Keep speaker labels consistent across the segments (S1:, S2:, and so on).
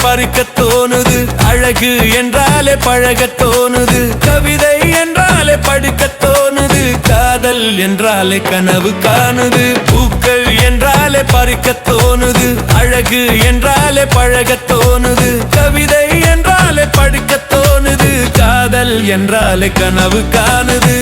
S1: பறிக்க தோணுது, அழகு என்றாலே பழக தோணுது, கவிதை என்றாலே படிக்க தோணுது, காதல் என்றாலே கனவு காணுது. பூக்கள் என்றாலே பறிக்க தோணுது, அழகு என்றாலே பழக தோணுது, கவிதை என்றாலே படிக்க தோணுது, காதல் என்றாலே கனவு காணுது.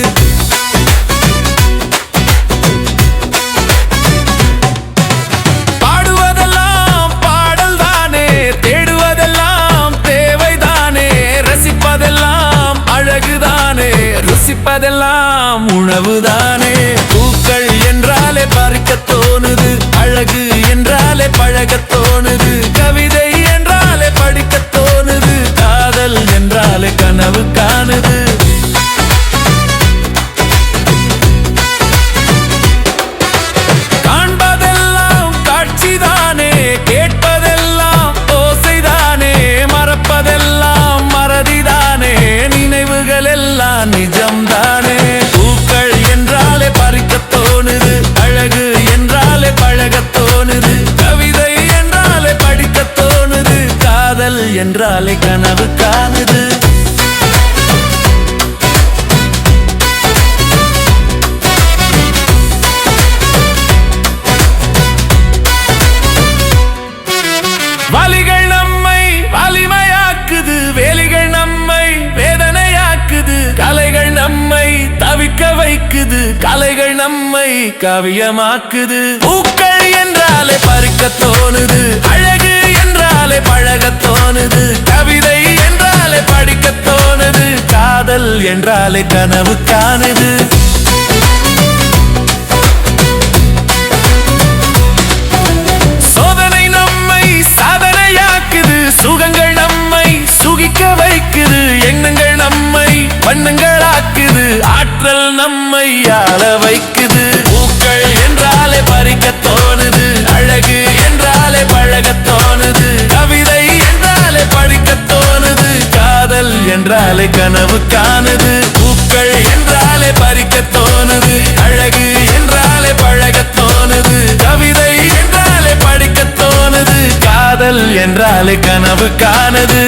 S1: ருசிப்பதெல்லாம் உணவுதானே. பூக்கள் என்றாலே பறிக்க தோணுது, அழகு என்றாலே பழக தோணுது, கவிதை என்றாலே படிக்க தோணுது, காதல் என்றாலே கனவு காணுது. காண்பதெல்லாம் காட்சிதானே, கேட்பதெல்லாம் ஓசைதானே, மறப்பதெல்லாம் மறதிதானே, நினைவுகள் எல்லாம் நிஜம்தானே. பூக்கள் என்றாலே பறிக்க தோணுது, அழகு என்றாலே பழக தோணுது, கவிதை என்றாலே படிக்க தோணுது, காதல் என்றாலே கனவு காணுது. வலிகள் நம்மை வலிமையாக்குது, வேலிகள் நம்மை வேதனையாக்குது, கலைகள் நம்மை தவிக்க வைக்குது, கலைகள் நம்மை கவியமாக்குது. பூக்கள் என்றாலே பறிக்க தோணுது, அழகு என்றாலே பழக தோணுது, கவிதை என்றாலே படிக்க தோணுது, காதல் என்றாலே கனவு காணுது. சோதனை நம்மை சாதனையாக்குது, சுகங்கள் நம்மை சுகிக்க வைக்குது, எண்ணங்கள் நம்மை வண்ணங்களாக்குது, ஆற்றல் நம்மை ஆள வைக்குது. பூக்கள் என்றாலே பறிக்க தோணுது, அழகு என்றாலே பழக தோணுது, கவிதை என்றாலே படிக்க தோணுது, காதல் என்றாலே கனவு காணுது. பூக்கள் என்றாலே பறிக்க தோணுது, அழகு என்றாலே பழக தோணுது, கவிதை என்றாலே படிக்க தோணுது, காதல் என்றாலே கனவு காணுது.